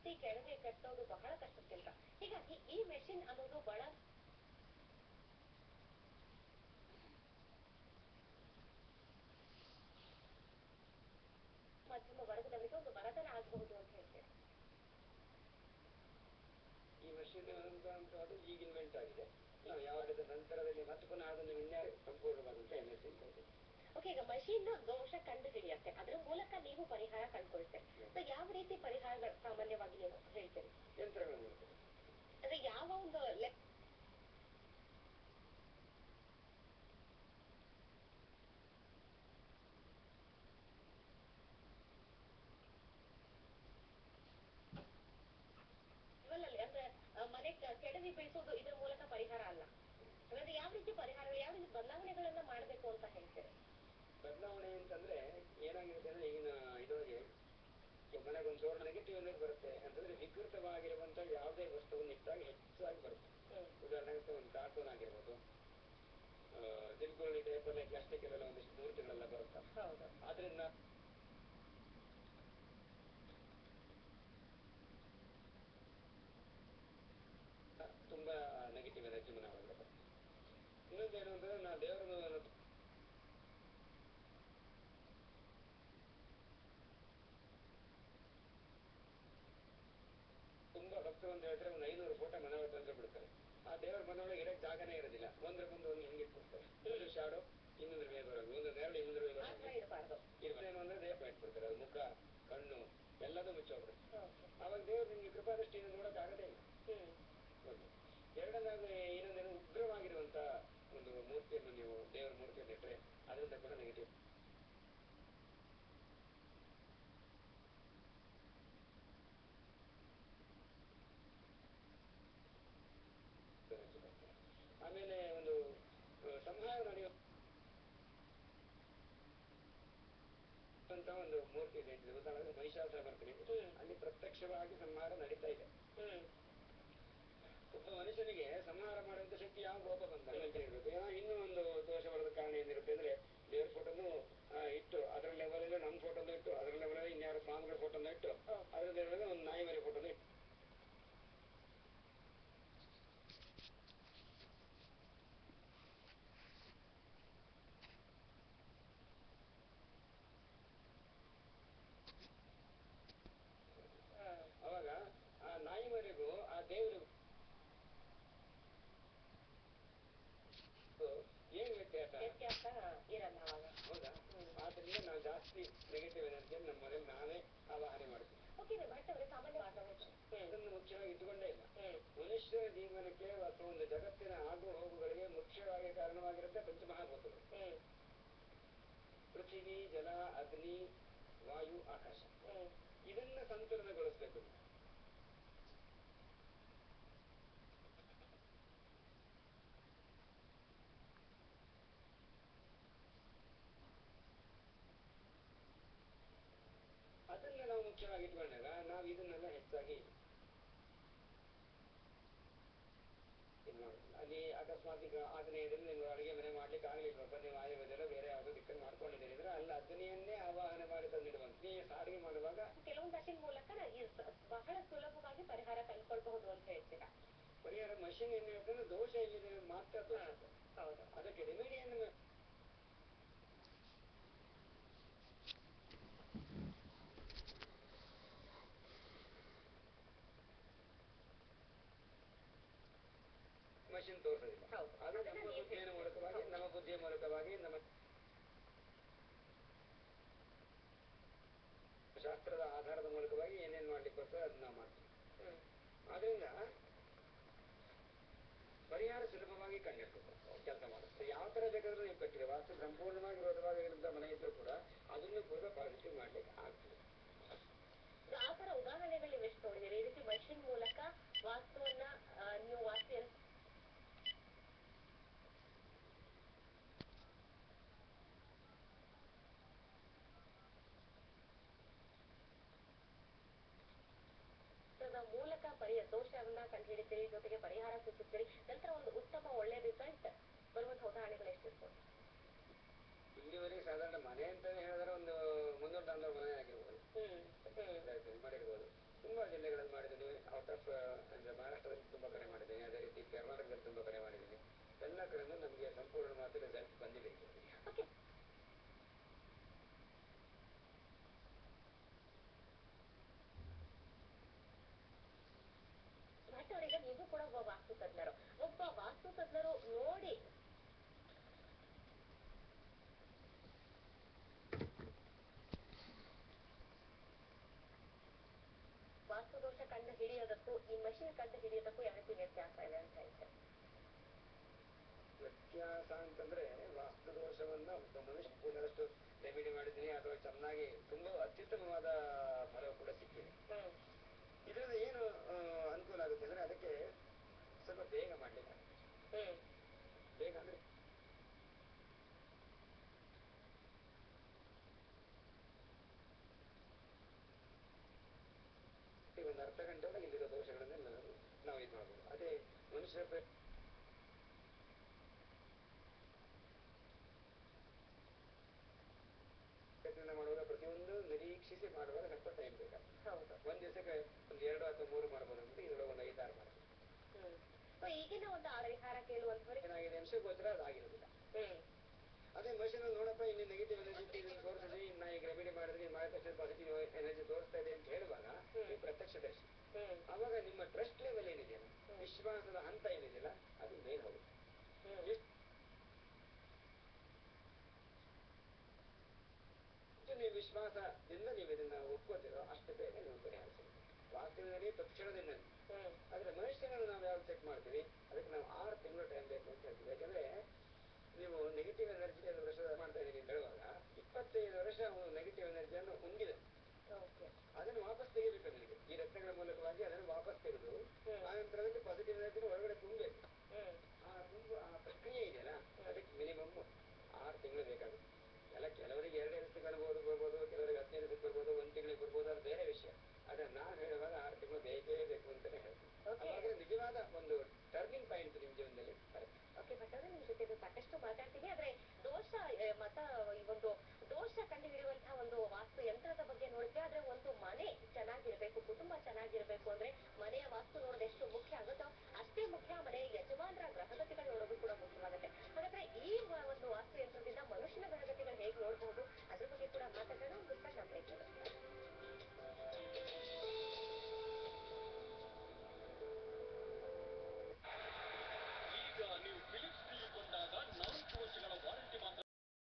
ಎತ್ತಿ ಕೆಳಗೆ ಕಟ್ಟೋದು ಬಹಳ ಕಷ್ಟದ ಕೆಲಸ. ಹೀಗಾಗಿ ಈ ಮೆಷಿನ್ ಅನ್ನೋದು ಬಹಳ ಮಧ್ಯಮ ವರ್ಗದವರಿಗೆ ಒಂದು ಬಡತನ ಆಗಬಹುದು ಅಂತ ಹೇಳ್ತೇನೆ. ಈ ಮಷೀನ್ ಅದು ಈಗ ಇನ್ವೆಂಟ್ ಆಗಿದೆ. ಯಾವಾಗದ ನಂತರದಲ್ಲಿ ಮತ್ತೆ ಪುನಃ ಅದನ್ನು ವಿನ್ಯಾಸ ಸಂಪೂರ್ಣವಾದಂತ ಎನ್ಎಸ್ ಅಂತ ಇದೆ. ಓಕೆ, ಈಗ ಮಷೀನ್ ದೋಷ ಕಂಡು ಹಿಡಿಯುತ್ತೆ, ಅದರ ಮೂಲಕ ನೀವು ಪರಿಹಾರ ಕಂಡುಕೊಳ್ತೇವೆ. ಸೊ ಯಾವ ರೀತಿ ಪರಿಹಾರಗಳು ಸಾಮಾನ್ಯವಾಗಿ ನೀವು ಹೇಳ್ತೇವೆ? ಯಂತ್ರಗಳ ಮೂಲಕ. ಅಂದ್ರೆ ಯಾವ ಒಂದು ಅಂದ್ರೆ ಮನೆ ಕೆಡವಿ ಬೀಳ್ಸೋದು ಇದರ ಮೂಲಕ ಪರಿಹಾರ ಅಲ್ಲ. ಅಂದ್ರೆ ಯಾವ ರೀತಿ ಪರಿಹಾರಗಳು, ಯಾವ ರೀತಿ ಬದಲಾವಣೆಗಳನ್ನ ಮಾಡಬೇಕು ಅಂತ ಹೇಳ್ತೇವೆ? ಬದಲಾವಣೆ ಅಂತಂದ್ರೆ ಏನಾಗಿರುತ್ತೆ ಅಂದ್ರೆ ಈಗಿನ ಇದರೊಳಗೆ ಮನೆಗೊಂದು ತೋರಣ ನೆಗೆಟಿವ್ ಅನ್ನೋದು ಬರುತ್ತೆ ಅಂತಂದ್ರೆ ವಿಕೃತವಾಗಿರುವಂತ ಯಾವುದೇ ವಸ್ತುವನ್ನು ಇಟ್ಟಾಗ ಹೆಚ್ಚಾಗಿ ಬರುತ್ತೆ. ಉದಾಹರಣೆಗೆ ಒಂದು ಕಾರ್ಟೂನ್ ಆಗಿರ್ಬೋದು, ದಿಲ್ಗುಳಿ ಟೈಪಲ್ಲಿ ಪ್ಲಾಸ್ಟಿಕ್ ಎಲ್ಲ ಒಂದಿಷ್ಟು ಮೂರ್ತಿಗಳೆಲ್ಲ ಬರುತ್ತೆ. ಆದ್ರಿಂದ ತುಂಬಾ ನೆಗೆಟಿವ್ ಎನರ್ಜಿ ಮನೆ ಒಳಗಡೆ ಬರುತ್ತೆ. ಇನ್ನೊಂದೇನು ಅಂದ್ರೆ ನಾ ದೇವರ ತುಂಬಾ ಭಕ್ತರು ಅಂತ ಹೇಳಿದ್ರೆ ಒಂದು 500 ಫೋಟೋ ಮನೆ ಒಳಗೆ ತಂದು ಬಿಡ್ತಾರೆ. ಆ ದೇವರ ಮನೆಯೊಳಗೆ ಇರಕ್ಕೆ ಜಾಗನೇ ಇರೋದಿಲ್ಲ. ಒಂದ್ರ ಮುಂದೆ ಒಂದು ಹಿಂಗೆ ಇಟ್ಬಿಡ್ತಾರೆ. ಒಂದು ಶಾಡೋ ಇನ್ನೊಂದ್ರ ಮೇಲೆ ಬರೋದು, ಒಂದು ನೆರಳು ಇನ್ನೊಂದ್ರ ಮೇಲೆ ಬರೋದು. ಏನು ಅಂದ್ರೆ ದೇವ್ರ ಇಟ್ಬಿಡ್ತಾರೆ. ಅದು ಮುಖ, ಕಣ್ಣು ಎಲ್ಲದೂ ಮುಚ್ಚೋಗ್ಬಿಡುತ್ತೆ. ಅವಾಗ ದೇವ್ರು ನಿಮ್ಗೆ ಕೃಪಾದೃಷ್ಟಿಯಿಂದ ನೋಡಕ್ ಆಗದೇ ಇಲ್ಲ. ಒಂದು ಎರಡನೇದು ಇನ್ನೊಂದೇನು, ಉಗ್ರವಾಗಿರುವಂತ ಒಂದು ಮೂರ್ತಿಯನ್ನು ನೀವು ದೇವರ ಮೂರ್ತಿಯನ್ನು ಇಟ್ಟರೆ ಅದರಿಂದ ಕೂಡ ನೆಗೆಟಿವ್. ಆಮೇಲೆ ಒಂದು ಸಂಹಾರ ನಡೆಯುವಂತ ಒಂದು ಮೂರ್ತಿ ಇದೆ. ಉದಾಹರಣೆ ಮಹಿಷಾಸುರ ಬರ್ತೀನಿ, ಅಲ್ಲಿ ಪ್ರತ್ಯಕ್ಷವಾಗಿ ಸಂಹಾರ ನಡೀತಾ ಇದೆ. ಒಬ್ಬ ಮನುಷ್ಯನಿಗೆ ಸಂಹಾರ ಮಾಡುವಂತ ಶಕ್ತಿ ಯಾವ ಕೋಪ ಬಂದ ಇರಬೇಕು. ಇನ್ನೂ ಒಂದು ದೋಷ ಬರೋದ ಕಾರಣ ಏನಿರುತ್ತೆ ಅಂದ್ರೆ ದೇವ್ರ ಫೋಟೋನು ಇಟ್ಟು ಅದರ ಲೆವೆಲ್ ನಮ್ಮ ಫೋಟೋನು ಇಟ್ಟು ಅದರ ಲೆವೆಲ್ ಇನ್ಯಾರು ಸ್ವಾಮಿಗಳ ಫೋಟೋನು ಇಟ್ಟು ಅದರ ಲೆವೆಲ್ ಒಂದು ನಾಯಿ ಮರಿ ಫೋಟೋನು ಇಟ್ಟು ಅವಾಗ ಆ ನಾಯಿ ಮರಿಗೂ ಆ ದೇವರಿಗೂ ಏನ್ ವ್ಯತ್ಯಾಸ ಇರಲ್ಲ ಅವಾಗ. ಹೌದಾ? ಆದ್ರಿಂದ ನಾವು ಜಾಸ್ತಿ ನೆಗೆಟಿವ್ ಎನರ್ಜಿಯನ್ನು ನಮ್ಮ ಮನೇಲಿ ನಾವೇ ಆವಾಹನೆ ಮಾಡ್ತೀವಿ. ಅದನ್ನು ಮುಖ್ಯವಾಗಿ ಇಟ್ಟುಕೊಂಡೇ ಇಲ್ಲ. ಮನುಷ್ಯರ ಜೀವನಕ್ಕೆ ಅಥವಾ ಒಂದು ಜಗತ್ತಿನ ಆಗು ಹೋಗುಗಳಿಗೆ ಮುಖ್ಯವಾಗಿ ಕಾರಣವಾಗಿರುತ್ತೆ ಪಂಚಮಹಾಭೂತಗಳು. ಪೃಥ್ವಿ, ಜಲ, ಅಗ್ನಿ, ವಾಯು, ಆಕಾಶ. ಇದನ್ನ ಸಂತುಲನಗೊಳಿಸ್ಬೇಕು. ಅದನ್ನ ನಾವು ಮುಖ್ಯವಾಗಿ ಇಟ್ಕೊಂಡಾಗ ನಾವು ಇದನ್ನೆಲ್ಲ ಹೆಚ್ಚಾಗಿ ಅಲ್ಲಿ ಅಕಸ್ಮಾತ್ ಈಗ ಆಗ್ನೇಯದಲ್ಲಿ ನೀವು ಅಡುಗೆ ಮನೆ ಮಾಡ್ಲಿಕ್ಕೆ ಆಗ್ಲಿಲ್ಲಪ್ಪ, ನೀವು ಆಯುರ್ವೇದ ಬೇರೆ ಯಾವುದೋ ದಿಕ್ಕನ್ನು ಮಾಡ್ಕೊಂಡಿದ್ದೀರಿ ಅಂದ್ರೆ ಅಲ್ಲಿ ಅಗ್ನಿಯನ್ನೇ ಆವಾಹನೆ ಮಾಡಿ ತಂದಿಡುವಂತ ನೀವು ಅಡುಗೆ ಮಾಡುವಾಗ ಕೆಲವೊಂದು ಮಷಿನ್ ಮೂಲಕ ಬಹಳ ಸುಲಭವಾಗಿ ಪರಿಹಾರ ಕಂಡುಕೊಳ್ಬಹುದು ಅಂತ ಹೇಳ್ತೀರಾ? ಪರಿಹಾರ ಮಷಿನ್ ಏನ್ ಹೇಳ್ತಾರೆ, ದೋಷ ಎಲ್ಲಿದೆ ಮಾತ್ರ ದೋಷ. ಹೌದು. ಅದಕ್ಕೆ ರೆಮಿಡಿಯನ್ನು ಮಷಿನ್ ತೋರಿಸೋದಿಲ್ಲ. ಅದು ನಮ್ಮ ಬುದ್ಧಿಯ ಮೂಲಕವಾಗಿ ನಮ್ಮ ಶಾಸ್ತ್ರದ ಆಧಾರದ ಮೂಲಕವಾಗಿ ಏನೇನ್ ಮಾಡ್ಲಿಕ್ಕೋಸ್ಕರ ಅದನ್ನ ನಾವು ಮಾಡ್ತೀವಿ. ಆದ್ರಿಂದ ಪರಿಹಾರ ಸುಲಭವಾಗಿ ಕಂಡಿಡ್ಬೇಕು. ಕೆಲಸ ಮಾಡುತ್ತೆ ಯಾವ ತರ ಬೇಕಾದ್ರೂ ನೀವು ಕಟ್ಟಿದೆ ವಾಸ್ತು ಸಂಪೂರ್ಣವಾಗಿ ವಿರೋಧವಾಗಿರುವಂತ ಮನೆ ಇದ್ರೂ ಕೂಡ ಅದನ್ನು ಕೂಡ ಪಾಸಿಟಿವ್ ಮಾಡ್ಲಿಕ್ಕೆ ಆಗ್ತದೆ. ಆ ತರ ಉದಾಹರಣೆಗಳು ನೀವು ಎಷ್ಟು ನೋಡಿದ್ದೀರಿ? ಈ ರೀತಿ ಮಷಿನ್ ಮೂಲಕ ವಾಸ್ತುವನ್ನ ನೀವು ವಾಸ್ತು ಮೂಲಕ ದೋಷವನ್ನ ಕಂಡುಹಿಡಿತೀರಿ, ಜೊತೆಗೆ ಪರಿಹಾರ ಸೂಚಿಸ್ತೀರಿ, ನಂತರ ಒಂದು ಉತ್ತಮ ಒಳ್ಳೆ ರಿಸಲ್ಟ್ ಬರುವಂತಹ ಉದಾಹರಣೆಗಳು ಎಷ್ಟಿರ್ಬೋದು? ಇಲ್ಲಿವರೆಗೆ ಸಾಧಾರಣ ಮನೆ ಅಂತಾನೆ ಹೇಳಿದ್ರೆ ಒಂದು 300 ಮನೆ ಆಗಿರ್ಬೋದು, ಮಾಡಿರ್ಬೋದು. ತುಂಬಾ ಜಿಲ್ಲೆಗಳಲ್ಲಿ ಕಡೆಯಿಂದ ನಮಗೆ ಸಂಪೂರ್ಣವಾದ ರಿಸಲ್ಟ್ ಬಂದಿದೆ. ಓಕೆ, ಭಟ್ ಅವರೀಗ ನೀವು ಕೂಡ ಒಬ್ಬ ವಾಸ್ತು ತಜ್ಞರು ನೋಡಿ ವಾಸ್ತು ದೋಷ ಕಂಡು ಹಿಡಿಯೋದಕ್ಕೂ ಈ ಮಷೀನ್ ಕಂಡು ಹಿಡಿಯೋದಕ್ಕೂ ಯಾವ ರೀತಿ ವ್ಯತ್ಯಾಸ ಇದೆ ಅಂತ ಹೇಳ್ತಾರೆ? ವ್ಯತ್ಯಾಸ ಅಂತಂದ್ರೆ ವಾಸ್ತು ದೋಷವನ್ನ ಮನುಷ್ಯ ಪೂರ್ಣದಷ್ಟು ರೆಮಿಡಿ ಮಾಡಿದ್ದೀನಿ ಅಥವಾ ಚೆನ್ನಾಗಿ ತುಂಬಾ ಅತ್ಯುತ್ತಮವಾದ ಫಲ ಕೂಡ ಸಿಕ್ಕಿದೆ. ಇದರಿಂದ ಏನು ಅನುಕೂಲ ಆಗುತ್ತೆ ಅಂದ್ರೆ ಅದಕ್ಕೆ ಸ್ವಲ್ಪ ಬೇಗ ಮಾಡ್ಲಿಕ್ಕೆ ಬೇಗ ಅಂದ್ರೆ ಒಂದು ಅರ್ಧ ಗಂಟೆ ಒಳಗೆ ಇಲ್ಲಿರೋ ದೋಷಗಳನ್ನೆಲ್ಲ ನಾವು ಇದು ಮಾಡ್ಬೋದು. ಅದೇ ಮನುಷ್ಯರ ಪ್ರಯತ್ನ ಮಾಡುವಾಗ ಪ್ರತಿಯೊಂದು ನಿರೀಕ್ಷಿಸಿ ಮಾಡುವಾಗ ಸ್ವಲ್ಪ ಟೈಮ್ ಬೇಕಾಗ್ತದೆ. ಒಂದ್ ದಿವಸಕ್ಕೆ ಒಂದು 2 ಅಥವಾ 3 ಮಾಡ್ಬೋದು ಅಂದ್ರೆ ಇದ್ರೊಳಗೆ ಒಂದು 5-6 ಮಾಡ್ಬೋದು. ಈಗಿನ ಒಂದು ಪರಿಹಾರ ಕೇಳುವಂತವ್ರು ಏನಾಗಿದೆ ಅನ್ಸೋ ಗೋಚರ ಅದಾಗಿರೋದಿಲ್ಲ. ಅದೇ ಮನುಷ್ಯನ ನೋಡಪ್ಪ ಇಲ್ಲಿ ನೆಗೆಟಿವ್ ಎನರ್ಜಿ ತೋರಿಸಿದ್ರಿ, ನಾ ಈಗ ರೆಮಿಡಿ ಮಾಡಿದ್ರಿ, ಮಾಡಿದ ತಕ್ಷಣ ಪಾಸಿಟಿವ್ ಎನರ್ಜಿ ತೋರಿಸ್ತಾ ಇದೆ ಅಂತ ಹೇಳುವಾಗ ನೀವು ಪ್ರತ್ಯಕ್ಷದರ್ಶಿ. ಅವಾಗ ನಿಮ್ಮ ಟ್ರಸ್ಟ್ ಲೆವೆಲ್ ಏನಿದೆಯಲ್ಲ, ವಿಶ್ವಾಸದ ಹಂತ ಏನಿದೆಯಲ್ಲ, ಅದು ಮೇಲೆ ಹೋಗುತ್ತೆ. ಎಷ್ಟು ನೀವು ವಿಶ್ವಾಸದಿಂದ ನೀವು ಇದನ್ನ ಒಪ್ಕೋತಿರೋ ಅಷ್ಟು ಬೇಗ ನೀವು ಪರಿಹರಿಸಬೇಕು. ವಾಸ್ತವದಲ್ಲಿ ತಕ್ಷಣದಿಂದ. ಆದ್ರೆ ಮನುಷ್ಯನನ್ನು ನಾವು ಯಾವಾಗ ಚೆಕ್ ಮಾಡ್ತೀವಿ, ಅದಕ್ಕೆ ನಾವು 6 ತಿಂಗಳು ಟೈಮ್ ಬೇಕು ಅಂತ ಹೇಳ್ತೀವಿ. ಯಾಕಂದ್ರೆ ನೀವು ನೆಗೆಟಿವ್ ಎನರ್ಜಿ 5 ವರ್ಷ ಮಾಡ್ತಾ ಇದೀನಿ ಅಂತ ಹೇಳುವಾಗ 25 ವರ್ಷ ಅವನು ನೆಗೆಟಿವ್ ಎನರ್ಜಿಯನ್ನು ಹೊಂದಿದೆ. ಅದನ್ನು ವಾಪಸ್ ತೆಗಿಬೇಕು. ನನಗೆ ಈ ರತ್ನಗಳ ಮೂಲಕವಾಗಿ ಅದನ್ನು ವಾಪಸ್ ತೆಗೆದು ಆ ನಂತರದಲ್ಲಿ ಪಾಸಿಟಿವ್ ಎನರ್ಜಿನ ಹೊರಗಡೆ ತುಂಬಬೇಕು. ಆ ಪ್ರಕ್ರಿಯೆ ಇದೆಯಲ್ಲ, ಅದಕ್ಕೆ ಮಿನಿಮಮ್ 6 ತಿಂಗಳು ಬೇಕಾಗುತ್ತೆ. ಎಲ್ಲ ಕೆಲವರಿಗೆ 2 ದಿವಸಕ್ಕೆ ಅನುಭವ ಬರ್ಬೋದು, ಕೆಲವರಿಗೆ 15 ದಿವಸಕ್ಕೆ ಬರ್ಬೋದು, 1 ತಿಂಗಳಿಗೆ ಬರ್ಬೋದು, ಅದು ಬೇರೆ ವಿಷಯ. ಆದ್ರೆ ನಾನು ಹೇಳುವಾಗ 6 ತಿಂಗಳು ಬೇಕೇ ಬೇಕು ಅಂತಾನೆ ಹೇಳ್ತೀನಿ. ಅವಾಗ ನಿಜವಾದ ಒಂದು ಟರ್ನಿಂಗ್ ಪಾಯಿಂಟ್ ನಿಮ್ ಜೀವನದಲ್ಲಿ ಬರುತ್ತೆ. ಓಕೆ, ಬಟ್ ಅವ್ರೆ ನಿಮ್ ಜೊತೆ ಸಾಕಷ್ಟು ಮಾತಾಡ್ತೀನಿ. ಆದ್ರೆ ದೋಷ ಈ ಒಂದು ದೋಷ ಕಂಡು ಹಿಡಿಯುವಂತಹ ಒಂದು ವಾಸ್ತು ಯಂತ್ರದ ಬಗ್ಗೆ ನೋಡಿದ್ರೆ, ಆದ್ರೆ ಒಂದು ಮನೆ ಚೆನ್ನಾಗಿರ್ಬೇಕು, ಕುಟುಂಬ ಚೆನ್ನಾಗಿರ್ಬೇಕು ಅಂದ್ರೆ ಮನೆಯ ವಾಸ್ತು ನೋಡೋದು ಎಷ್ಟು